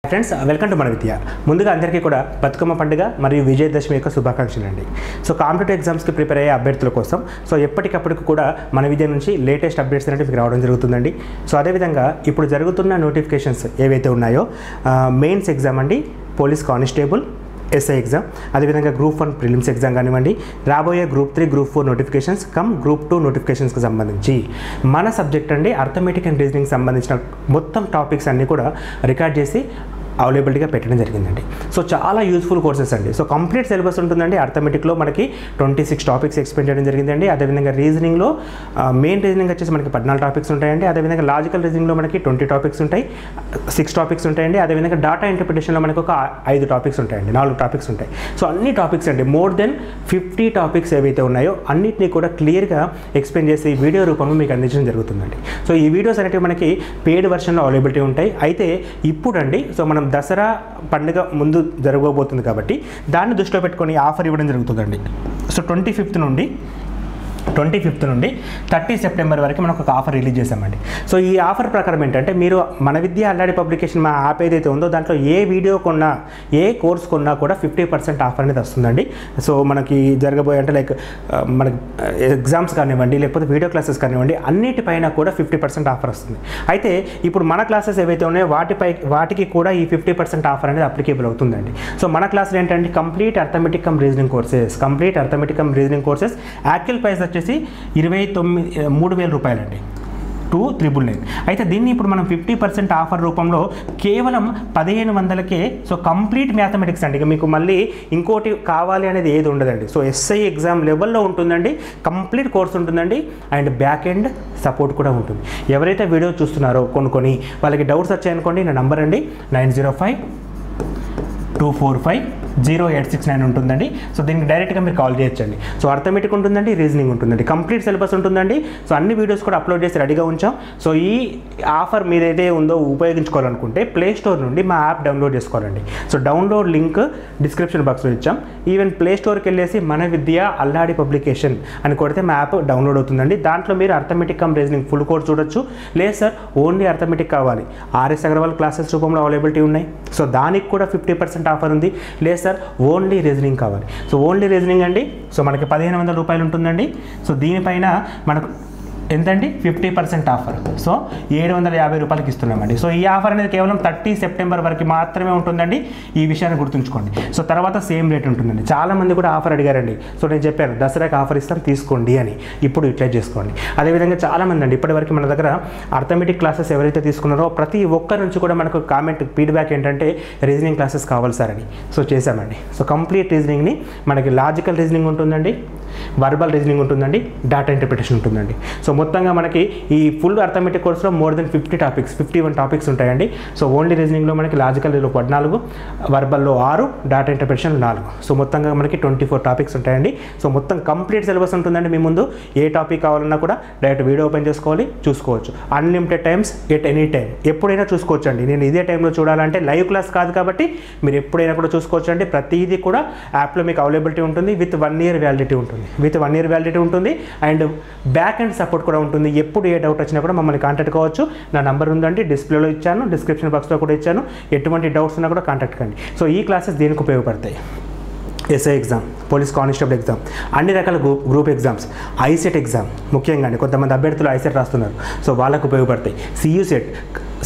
Friends welcome to మన విద్య. ముందుగా అందరికీ కూడా బతుకమ్మ పండుగ మరియు విజయదశమి యొక్క శుభాకాంక్షలు అండి. సో కాంపిటేటివ్ ఎగ్జామ్స్కి ప్రిపేర్ అయ్యే అభ్యర్థుల కోసం ఎప్పటికప్పటికి కూడా మన విద్య నుంచి లేటెస్ట్ అప్డేట్స్ అనేవి మీకు రావడం జరుగుతుందండి. సో అదేవిధంగా ఇప్పుడు జరుగుతున్న నోటిఫికేషన్స్ ఏవైతే ఉన్నాయో మెయిన్స్ ఎగ్జామ్ అండి, పోలీస్ కానిస్టేబుల్, ఎస్ఐ ఎగ్జామ్, అదేవిధంగా గ్రూప్ 1 ప్రిలిమ్స్ ఎగ్జామ్ కానివ్వండి, రాబోయే గ్రూప్ 3 గ్రూప్ 4 నోటిఫికేషన్స్ గ్రూప్ 2 నోటిఫికేషన్స్కి సంబంధించి మన సబ్జెక్ట్ అండి అర్థమెటిక్ అండ్ రీజనింగ్ సంబంధించిన మొత్తం టాపిక్స్ అన్నీ కూడా రికార్డ్ చేసి అవైలబిలిటీగా పెట్టడం జరిగిందండి. సో చాలా యూస్ఫుల్ కోర్సెస్ అండి. సో కంప్లీట్ సిలబస్ ఉంటుందండి. అర్థమెటిక్లో మనకి 26 టాపిక్స్ ఎక్స్ప్లెయిన్ చేయడం జరిగిందండి. అదేవిధంగా రీజనింగ్లో మెయిన్ రీజనింగ్ వచ్చేసి మనకి 14 టాపిక్స్ ఉంటాయండి. అదేవిధంగా లాజికల్ రీజనింగ్లో మనకి 20 టాపిక్స్ ఉంటాయి, 6 టాపిక్స్ ఉంటాయండి. అదేవిధంగా డాటా ఇంటర్ప్రిటేషన్లో మనకి ఒక 5 టాపిక్స్ ఉంటాయండి, 4 టాపిక్స్ ఉంటాయి. సో అన్ని టాపిక్స్ అండి, మోర్ దెన్ 50 టాపిక్స్ ఏవైతే ఉన్నాయో అన్నింటినీ కూడా క్లియర్గా ఎక్స్ప్లెయిన్ చేసి వీడియో రూపంలో మీకు అందించడం జరుగుతుందండి. సో ఈ వీడియోస్ అనేవి మనకి పెయిడ్ వర్షన్లో అవైలబిలిటీ ఉంటాయి. అయితే ఇప్పుడు అండి మనం దసరా పండుగ ముందు జరగబోతుంది కాబట్టి దాన్ని దృష్టిలో పెట్టుకొని ఆఫర్ ఇవ్వడం జరుగుతుందండి. సో 25th నుండి 30 సెప్టెంబర్ వరకు మనం ఒక ఆఫర్ రిలీజ్ చేసామండి. సో ఈ ఆఫర్ ప్రకారం ఏంటంటే మీరు మన విద్య అల్లాడి పబ్లికేషన్ మా యాప్ ఏదైతే ఉందో దాంట్లో ఏ వీడియో కొన్నా, ఏ కోర్స్ కొన్నా కూడా 50% ఆఫర్ అనేది వస్తుందండి. సో మనకి జరగబోయే అంటే లైక్ మనకి ఎగ్జామ్స్ కానివ్వండి, లేకపోతే వీడియో క్లాసెస్ కానివ్వండి, అన్నిటిపైన కూడా 50% ఆఫర్ వస్తుంది. అయితే ఇప్పుడు మన క్లాసెస్ ఏవైతే ఉన్నాయో వాటికి కూడా ఈ 50% ఆఫర్ అనేది అప్లికేబుల్ అవుతుందండి. సో మన క్లాసులు ఏంటంటే complete arithmetic come reasoning courses actual price వచ్చేసి 23,000 రూపాయలండి, 2,999. అయితే దీన్ని ఇప్పుడు మనం 50% ఆఫర్ రూపంలో కేవలం 1,500కే సో కంప్లీట్ మ్యాథమెటిక్స్ అండి. ఇక మీకు మళ్ళీ ఇంకోటి కావాలి అనేది ఏది ఉండదండి. సో ఎస్ఐ ఎగ్జామ్ లెవెల్లో ఉంటుందండి, కంప్లీట్ కోర్స్ ఉంటుందండి, అండ్ బ్యాక్ ఎండ్ సపోర్ట్ కూడా ఉంటుంది. ఎవరైతే వీడియో చూస్తున్నారో కొన్ని వాళ్ళకి డౌట్స్ వచ్చాయనుకోండి, నా నంబర్ అండి 905-245-0869 ఉంటుందండి. సో దీనికి డైరెక్ట్గా మీరు కాల్ చేయొచ్చండి. సో అర్థమెటిక్ ఉంటుందండి, రీజనింగ్ ఉంటుందండి, కంప్లీట్ సిలబస్ ఉంటుందండి. సో అన్ని వీడియోస్ కూడా అప్లోడ్ చేసి రెడీగా ఉంచాం. సో ఈ ఆఫర్ మీరు ఏదైతే ఉందో ఉపయోగించుకోవాలనుకుంటే ప్లే స్టోర్ నుండి మా యాప్ డౌన్లోడ్ చేసుకోవాలండి. సో డౌన్లోడ్ లింక్ డిస్క్రిప్షన్ బాక్స్లో ఇచ్చాం. ఈవెన్ ప్లే స్టోర్కి వెళ్ళేసి మన విద్య అల్లాడి పబ్లికేషన్ అని కొడితే మా యాప్ డౌన్లోడ్ అవుతుందండి. దాంట్లో మీరు arithmetic come reasoning full course చూడొచ్చు. లేదు సార్ ఓన్లీ అర్థమెటిక్ కావాలి, ఆర్ఎస్ అగర్వాల్ క్లాసెస్ రూపంలో అవైలబిలిటీ ఉన్నాయి. సో దానికి కూడా 50% ఆఫర్ ఉంది. లేదు సార్ ఓన్లీ రీజనింగ్ కావాలి, సో ఓన్లీ రీజనింగ్ అండి. సో మనకి 1,500 రూపాయలు ఉంటుందండి. సో దీనిపైన మనకు ఎంతండి 50% ఆఫర్. సో 750 రూపాయలకి ఇస్తున్నామండి. సో ఈ ఆఫర్ అనేది కేవలం 30 సెప్టెంబర్ వరకు మాత్రమే ఉంటుందండి. ఈ విషయాన్ని గుర్తుంచుకోండి. సో తర్వాత సేమ్ రేట్ ఉంటుందండి. చాలామంది కూడా ఆఫర్ అడిగారండి. సో నేను చెప్పాను దసరాకి ఆఫర్ ఇస్తాను తీసుకోండి అని. ఇప్పుడు యూటిలైజ్ చేసుకోండి. అదేవిధంగా చాలామంది అండి ఇప్పటివరకు మన దగ్గర అర్థమెటిక్ క్లాసెస్ ఎవరైతే తీసుకున్నారో ప్రతి ఒక్కరి నుంచి కూడా మనకు కామెంట్ ఫీడ్బ్యాక్ ఏంటంటే రీజనింగ్ క్లాసెస్ కావాలి సార్ అని. సో చేశామండి. సో కంప్లీట్ రీజనింగ్ని మనకి లాజికల్ రీజనింగ్ ఉంటుందండి, వర్బల్ రీజనింగ్ ఉంటుందండి, డాటా ఇంటర్ప్రిటేషన్ ఉంటుందండి. సో మొత్తంగా మనకి ఈ ఫుల్ అర్థమెటిక్ కోర్సులో మోర్ దెన్ 51 టాపిక్స్ ఉంటాయండి. సో ఓన్లీ రీజనింగ్లో మనకి లాజికల్లో 14, వర్బల్లో 6, డాటా ఇంటర్ప్రిటేషన్ 4. సో మొత్తంగా మనకి 24 టాపిక్స్ ఉంటాయండి. సో మొత్తం కంప్లీట్ సిలబస్ ఉంటుందండి. మీ ముందు ఏ టాపిక్ కావాలన్నా కూడా డైరెక్ట్ వీడియో ఓపెన్ చేసుకోవాలి, చూసుకోవచ్చు. Unlimited times at any time, ఎప్పుడైనా చూసుకోవచ్చు అండి. నేను ఇదే టైంలో చూడాలంటే లైవ్ క్లాస్ కాదు కాబట్టి మీరు ఎప్పుడైనా కూడా చూసుకోవచ్చు అండి. ప్రతిదీ కూడా యాప్లో మీకు అవైలబిలిటీ ఉంటుంది. విత్ 1 year వ్యాలిడిటీ ఉంటుంది అండ్ బ్యాక్ అండ్ సపోర్ట్ కూడా ఉంటుంది. ఎప్పుడు ఏ డౌట్ వచ్చినా కూడా మమ్మల్ని కాంటాక్ట్ కావచ్చు. నా నంబర్ ఉందండి, డిస్ప్లేలో ఇచ్చాను, డిస్క్రిప్షన్ బాక్స్లో కూడా ఇచ్చాను. ఎటువంటి డౌట్స్ ఉన్నా కూడా కాంటాక్ట్ కండి. సో ఈ క్లాసెస్ దేనికి ఉపయోగపడతాయి? SI exam, police constable exam, అన్ని రకాల గ్రూప్ ఎగ్జామ్స్, ఐసెట్ ఎగ్జామ్ ముఖ్యంగా అండి కొంతమంది అభ్యర్థులు ఐసెట్ రాస్తున్నారు. సో వాళ్ళకు ఉపయోగపడతాయి. CU set,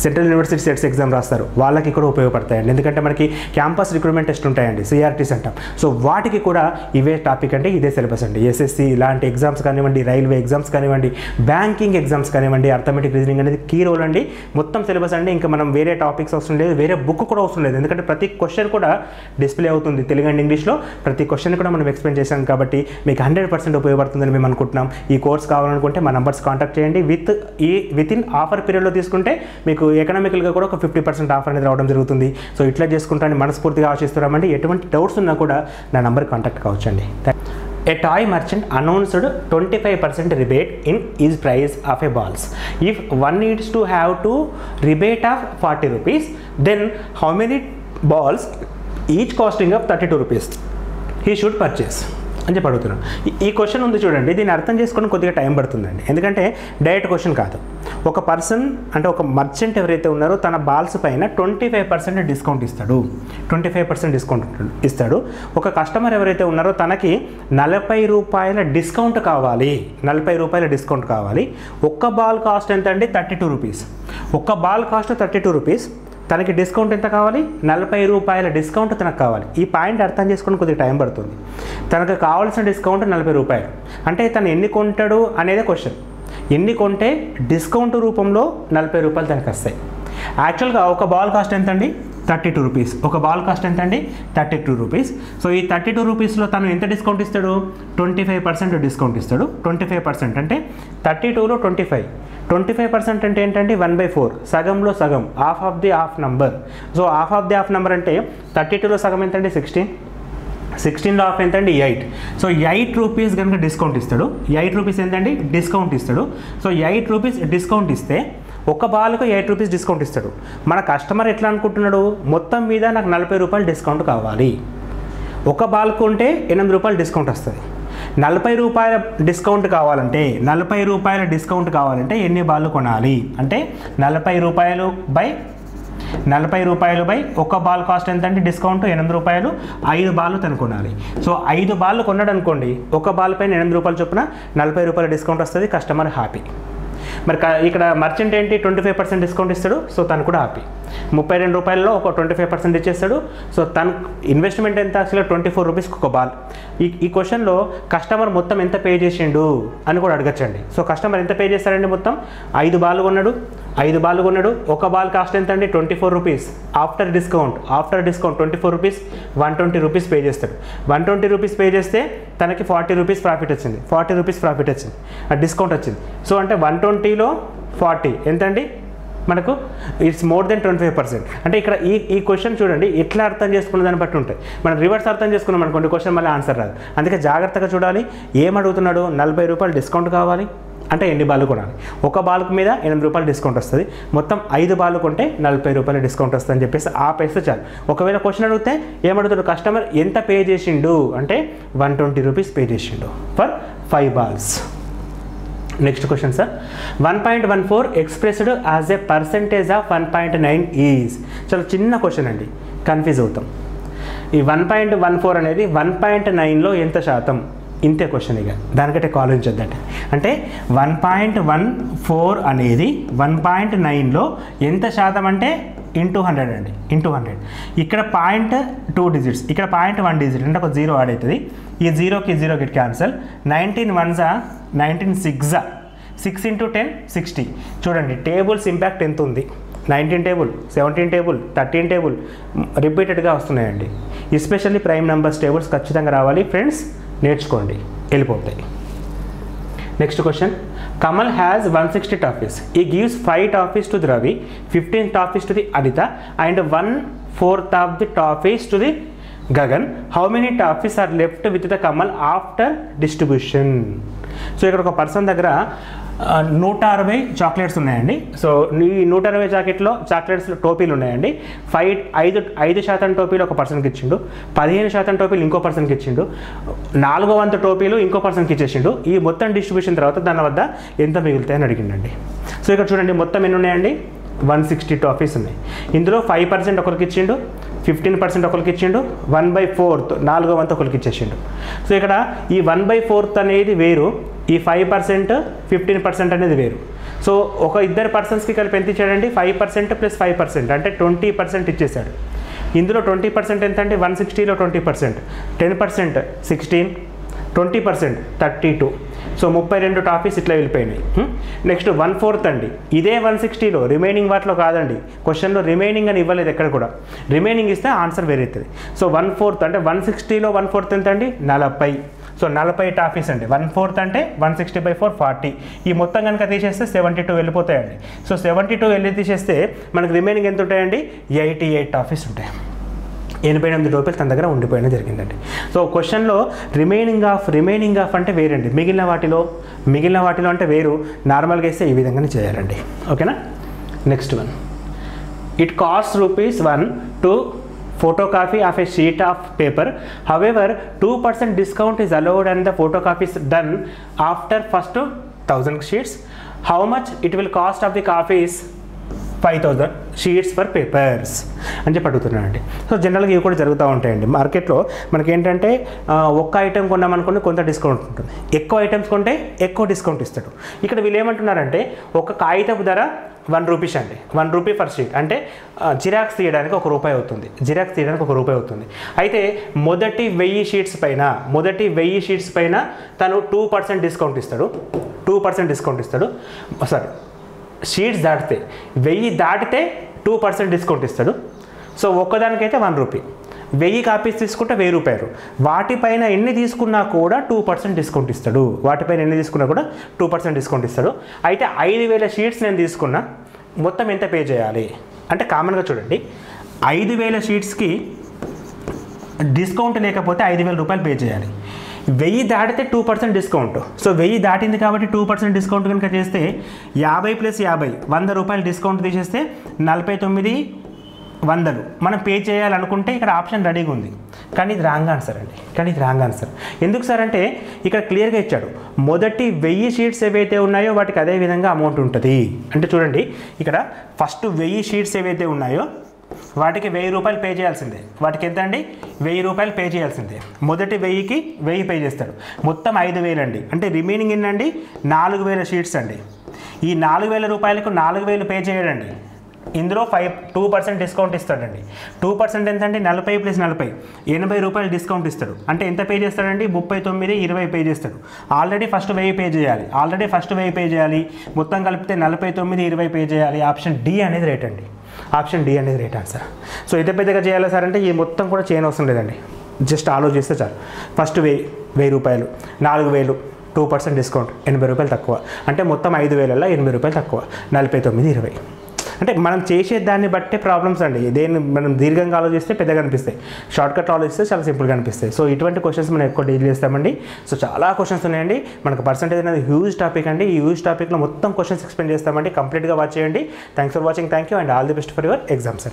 central university sets exam రాస్తారు, వాళ్ళకి కూడా ఉపయోగపడతాయండి. ఎందుకంటే మనకి క్యాంపస్ రిక్రూట్మెంట్ టెస్ట్ ఉంటాయండి, సిఆర్టీస్ అంటాం. సో వాటికి కూడా ఇవే టాపిక్ అంటే ఇదే సిలబస్ అండి. ఎస్ఎస్సి ఇలాంటి ఎగ్జామ్స్ కానివ్వండి, రైల్వే ఎగ్జామ్స్ కానివ్వండి, బ్యాంకింగ్ ఎగ్జామ్స్ కానివ్వండి, అర్థమెటిక్ రీజనింగ్ అనేది కీ రోల్ అండి. మొత్తం సిలబస్ అండి. ఇంకా మనం వేరే టాపిక్స్ అవసరం లేదు, వేరే బుక్ కూడా అవసరం లేదు. ఎందుకంటే ప్రతి క్వశ్చన్ కూడా డిస్ప్లే అవుతుంది తెలుగు అండ్ ఇంగ్లీష్లో. ప్రతి క్వశ్చన్ కూడా మనం ఎక్స్ప్లెయిన్ చేశాం కాబట్టి మీకు 100% ఉపయోగపడుతుందని మేము అనుకుంటున్నాం. ఈ కోర్స్ కావాలనుకుంటే మా నంబర్స్ కాంటాక్ట్ చేయండి. విత్ ఇన్ ఆఫర్ పీరియడ్లో తీసుకుంటే మీకు ఎకనామికల్గా కూడా ఒక 50% ఆఫర్ అనేది రావడం జరుగుతుంది. సో ఇట్లా చేసుకుంటాను మనస్ఫూర్తిగా ఆశిస్తున్నామండి. ఎటువంటి డౌట్స్ ఉన్నా కూడా నా నంబర్ కాంటాక్ట్ కావచ్చండి. A toy merchant announced 25% rebate in his price of a balls. If one needs to have to rebate of 40 rupees, then how many balls each costing of 32 rupees he should purchase? అని చెప్పి అడుగుతున్నాను. ఈ question ఉంది చూడండి, దీన్ని అర్థం చేసుకోవడం కొద్దిగా టైం పడుతుందండి. ఎందుకంటే డైరెక్ట్ క్వశ్చన్ కాదు. ఒక పర్సన్ అంటే ఒక మర్చెంట్ ఎవరైతే ఉన్నారో తన బాల్స్ పైన 25% డిస్కౌంట్ ఇస్తాడు. 25% డిస్కౌంట్ ఇస్తాడు. ఒక కస్టమర్ ఎవరైతే ఉన్నారో తనకి 40 రూపాయల డిస్కౌంట్ కావాలి. 40 రూపాయల డిస్కౌంట్ కావాలి. ఒక్క బాల్ కాస్ట్ ఎంత అండి? 32 రూపీస్. ఒక్క బాల్ కాస్ట్ 32 రూపీస్. తనకి డిస్కౌంట్ ఎంత కావాలి? 40 రూపాయల డిస్కౌంట్ తనకు కావాలి. ఈ పాయింట్ అర్థం చేసుకుని కొద్దిగా టైం పడుతుంది. తనకు కావాల్సిన డిస్కౌంట్ 40 రూపాయలు. అంటే తను ఎన్ని కొంటాడు అనేదే క్వశ్చన్. ఎన్ని కొంటే డిస్కౌంట్ రూపంలో 40 రూపాయలు తనకు వస్తాయి. యాక్చువల్గా ఒక బాల్ కాస్ట్ ఎంత అండి? 32 రూపీస్. ఒక బాల్ కాస్ట్ ఎంత అండి? 32 రూపీస్. సో ఈ 32 రూపీస్లో తను ఎంత డిస్కౌంట్ ఇస్తాడు? 25% డిస్కౌంట్ ఇస్తాడు. 25% అంటే 32లో 25% అంటే ఏంటంటే 1/4, సగంలో సగం, half of the half number. So half of the half number అంటే 32లో సగం ఎంతండి? 16. 16లో హాఫ్ ఎంతండి? 8. సో 8 రూపీస్ కనుక డిస్కౌంట్ ఇస్తాడు. 8 రూపీస్ ఎంతండి? డిస్కౌంట్ ఇస్తాడు. సో 8 రూపీస్ డిస్కౌంట్ ఇస్తే ఒక బాల్కు 8 రూపీస్ డిస్కౌంట్ ఇస్తాడు. మన కస్టమర్ ఎట్లా అనుకుంటున్నాడు? మొత్తం మీద నాకు 40 రూపాయలు డిస్కౌంట్ కావాలి. ఒక బాల్కు ఉంటే 8 రూపాయలు డిస్కౌంట్ వస్తుంది. 40 రూపాయల డిస్కౌంట్ కావాలంటే 40 రూపాయల డిస్కౌంట్ కావాలంటే ఎన్ని బాళ్ళు కొనాలి అంటే 40 రూపాయలు బై 40 రూపాయలు బై ఒక బాల్ కాస్ట్ ఎంత అంటే డిస్కౌంట్ 8 రూపాయలు. 5 బాళ్ళు తను కొనాలి. సో 5 బాళ్ళు కొన్నాడు అనుకోండి, ఒక బాల్ పైన 8 రూపాయలు చొప్పున 40 రూపాయల డిస్కౌంట్ వస్తుంది. Customer happy. మరి ఇక్కడ మర్చెంట్ ఏంటి? 25% డిస్కౌంట్ ఇస్తాడు. సో తను కూడా హ్యాపీ. 32 రూపాయల్లో ఒక 25% ఇచ్చేస్తాడు. సో తను ఇన్వెస్ట్మెంట్ ఎంత? అసలు 24 రూపీస్కి ఒక బాల్. ఈ క్వశ్చన్లో కస్టమర్ మొత్తం ఎంత పే చేసిండు అని కూడా అడగచ్చండి. సో కస్టమర్ ఎంత పే చేస్తాడండి? మొత్తం 5 బాల్ కొన్నాడు. 5 బాల్ కొన్నాడు. ఒక బాల్ కాస్ట్ ఎంత అండి? 24 rupees. After discount 24 rupees 120 rupees pay చేస్తాడు. 120 రూపీస్ పే చేస్తే తనకి 40 రూపీస్ ప్రాఫిట్ వచ్చింది. 40 రూపీస్ ప్రాఫిట్ వచ్చింది, డిస్కౌంట్ వచ్చింది. సో అంటే 120లో 40 ఎంతండి? మనకు ఇట్స్ మోర్ దెన్ 25%. అంటే ఇక్కడ ఈ క్వశ్చన్ చూడండి ఎట్లా అర్థం చేసుకున్న దాన్ని బట్టి ఉంటుంది. మనం రివర్స్ అర్థం చేసుకున్నాం అనుకోండి క్వశ్చన్ మళ్ళీ ఆన్సర్ రాదు. అందుకే జాగ్రత్తగా చూడాలి. ఏమడుగుతున్నాడు? 40 రూపాయలు డిస్కౌంట్ కావాలి అంటే ఎన్ని బాల్ కొనాలి? ఒక బాల్కు మీద 8 రూపాయలు డిస్కౌంట్ వస్తుంది. మొత్తం 5 బాల్ కొంటే 40 రూపాయల డిస్కౌంట్ వస్తుంది అని చెప్పేసి ఆపేస్తే చాలు. ఒకవేళ క్వశ్చన్ అడిగితే ఏమడుగుతాడు? కస్టమర్ ఎంత పే చేసిండు అంటే 120 రూపీస్ పే చేసిండు for 5 balls. Next question sir, 1.14 expressed as a percentage of 1.9 is. చాలా చిన్న క్వశ్చన్ అండి, కన్ఫ్యూజ్ అవుతాం. ఈ 1.14 అనేది 1.9లో ఎంత శాతం? ఇంతే క్వశ్చన్. ఇక దానికంటే ఆలోచించద్దంటే అంటే 1.14 అనేది 1.9లో ఎంత శాతం అంటే ఇంటూ 100 అండి. ఇంటూ 100. ఇక్కడ 0.2 డిజిట్స్, ఇక్కడ 0.1 డిజిట్ అంటే ఒక 0 యాడ్ అవుతుంది. ఈ 0కి 0 కి క్యాన్సల్. 19 1 19 6 6 × 10 60. చూడండి టేబుల్స్ ఇంపాక్ట్ ఎంత ఉంది. 19 టేబుల్, 17 టేబుల్, 13 టేబుల్ రిపీటెడ్గా వస్తున్నాయండి. ఎస్పెషల్లీ ప్రైమ్ నెంబర్స్ టేబుల్స్ ఖచ్చితంగా రావాలి ఫ్రెండ్స్, నేర్చుకోండి, వెళ్ళిపోతాయి. Next question, Kamal has 160 toffees. He gives 5 toffees to Ravi, 15 toffees to the Aditya and 1/4 of the toffees to the Gagan. How many toffees are left with the Kamal after distribution? So ఇక్కడ ఒక person దగ్గర 160 chocolates ఉన్నాయండి. So ఈ 160 chocolates టోపీలు ఉన్నాయండి. 5% టోపీలు ఒక పర్సన్కి ఇచ్చిండు, 15% టోపీలు ఇంకో పర్సన్కి ఇచ్చిండు, 4/4 టోపీలు ఇంకో పర్సన్కి ఇచ్చేసిండు. ఈ మొత్తం డిస్ట్రిబ్యూషన్ తర్వాత దాని వద్ద ఎంత మిగులుతాయని అడిగిండండి. సో ఇక్కడ చూడండి మొత్తం ఎన్ని ఉన్నాయండి? 160 టాఫీస్ ఉన్నాయి. ఇందులో 5% ఒకరికి ఇచ్చిండు, 15% ఒకరికి ఇచ్చిండు, 1/4 4/4 ఒకరికి ఇచ్చేసిండు. సో ఇక్కడ ఈ 1/4 అనేది వేరు, ఈ 5% 15% అనేది వేరు. సో ఒక ఇద్దరు పర్సన్స్కి కలిపి ఎంత ఇచ్చాడండి? 5% + 5% అంటే 20% ఇచ్చేసాడు. ఇందులో 20% ఎంత అంటే 160లో 20%, 10% 16, 20% 32. సో 32 టాఫీస్ ఇట్లా వెళ్ళిపోయినాయి. నెక్స్ట్ 1/4 అండి. ఇదే 160లో రిమైనింగ్ వాటిలో కాదండి, క్వశ్చన్లో రిమైనింగ్ అని ఇవ్వలేదు ఎక్కడ కూడా. రిమైనింగ్ ఇస్తే ఆన్సర్ వేరే అవుతుంది. సో 1/4 అంటే 160లో 1/4 ఎంత అండి? 40. సో 40 టాఫీస్ అండి. 1/4 అంటే 160/4 40. ఈ మొత్తం కనుక తీసేస్తే 72 వెళ్ళిపోతాయండి. సో 72 వెళ్ళి తీసేస్తే మనకు రిమైనింగ్ ఎంత ఉంటాయండి? 88 టాఫీస్ ఉంటాయి. 88 రూపాయలు తన దగ్గర ఉండిపోయినా జరిగిందండి. సో క్వశ్చన్లో రిమైనింగ్ ఆఫ్ అంటే వేరండి, మిగిలిన వాటిలో అంటే వేరు. నార్మల్గా వేస్తే ఈ విధంగానే చేయాలండి. ఓకేనా? Next one, it cost ₹1 to photocopy of a sheet of paper. However, 2% discount is allowed and the photocopy is done after first 1000 sheets. How much it will cost of the copies? 5000 sheets for papers అని చెప్పి అడుగుతున్నానండి. So జనరల్గా ఇవి కూడా జరుగుతూ ఉంటాయండి మార్కెట్లో. మనకేంటంటే ఒక్క ఐటెం కొన్నామనుకోండి కొంత డిస్కౌంట్ ఉంటుంది, ఎక్కువ ఐటమ్స్ కొంటే ఎక్కువ డిస్కౌంట్ ఇస్తాడు. ఇక్కడ వీళ్ళు ఏమంటున్నారంటే ఒక కాగితపు ధర 1 రూపీస్ అండి, 1 రూపీ ఫర్ షీట్, అంటే జిరాక్స్ తీయడానికి ₹1 అవుతుంది, జిరాక్స్ తీయడానికి ₹1 అవుతుంది. అయితే మొదటి 1000 షీట్స్ పైన తను 2% డిస్కౌంట్ ఇస్తాడు, 2% డిస్కౌంట్ ఇస్తాడు. సారీ, షీట్స్ దాటితే 1000 దాటితే 2% డిస్కౌంట్ ఇస్తాడు. సో ఒక్కదానికైతే ₹1, 1000 కాపీస్ తీసుకుంటే ₹1000. వాటిపైన ఎన్ని తీసుకున్నా కూడా 2% డిస్కౌంట్ ఇస్తాడు, వాటిపైన ఎన్ని తీసుకున్నా కూడా 2% డిస్కౌంట్ ఇస్తాడు. అయితే 5000 షీట్స్ నేను తీసుకున్నా, మొత్తం ఎంత పే చేయాలి అంటే కామన్గా చూడండి, 5000 షీట్స్కి డిస్కౌంట్ లేకపోతే ₹5000 పే చేయాలి. 1000 దాటితే 2% డిస్కౌంట్. సో 1000 దాటింది కాబట్టి 2% డిస్కౌంట్ కనుక చేస్తే 50 + 50 ₹100 డిస్కౌంట్ తీసేస్తే 49,100 మనం పే చేయాలనుకుంటే ఇక్కడ ఆప్షన్ రెడీగా ఉంది. కానీ ఇది రాంగ్ ఆన్సర్ అండి, ఎందుకు సార్ అంటే ఇక్కడ క్లియర్గా ఇచ్చాడు, మొదటి 1000 షీట్స్ ఏవైతే ఉన్నాయో వాటికి అదే విధంగా అమౌంట్ ఉంటుంది. అంటే చూడండి ఇక్కడ ఫస్ట్ 1000 షీట్స్ ఏవైతే ఉన్నాయో వాటికి ₹1000 పే చేయాల్సిందే. వాటికి ఎంత అండి? ₹1000 పే చేయాల్సిందే. మొదటి 1000కి 1000 పే చేస్తాడు, మొత్తం 5000 అండి. అంటే రిమైనింగ్ ఏంటండి? 4000 షీట్స్ అండి. ఈ ₹4000కు 4000 పే చేయడండి, ఇందులో 2% డిస్కౌంట్ ఇస్తాడండి. 2% ఎంత అండి? 40 + 40 ₹80 డిస్కౌంట్ ఇస్తాడు. అంటే ఎంత పే చేస్తాడండి? 39,20 పే చేస్తాడు. ఆల్రెడీ ఫస్ట్ 1000 పే చేయాలి, మొత్తం కలిపితే 49,20 పే చేయాలి. ఆప్షన్ డి అనేది రైట్ అండి, ఆప్షన్ డి అనేది రైట్ ఆన్సర్. సో ఎంత పెద్దగా చేయాలి సార్ అంటే ఈ మొత్తం కూడా చేయని అవసరం లేదండి, జస్ట్ ఆలోచిస్తే చాలు. ఫస్ట్ ₹1000, 4000, 2% డిస్కౌంట్, ₹80 తక్కువ, అంటే మొత్తం 5000ల్లో ₹80 తక్కువ, 49,20. అంటే మనం చేసే దాన్ని బట్టే ప్రాబ్లమ్స్ అండి. దేన్ని మనం దీర్ఘంగా ఆలోచిస్తే పెద్దగా అనిపిస్తాయి, షార్ట్కట్ ఆలోచిస్తే చాలా సింపుల్గా అనిపిస్తాయి. సో ఇటువంటి క్వశ్చన్స్ మనం ఎక్కువ డీల్ చేస్తామండి. సో చాలా క్వశ్చన్స్ ఉన్నాయండి. మనకు పర్సెంటేజ్ అనేది హ్యూజ్ టాపిక్ అండి. ఈ హ్యూజ్ టాపిక్లో మొత్తం క్వశ్చన్స్ ఎక్స్ప్లెయిన్ చేస్తామండి. కంప్లీట్గా వాచ్ చేయండి. Thanks for watching, thank you and all the best for your exams.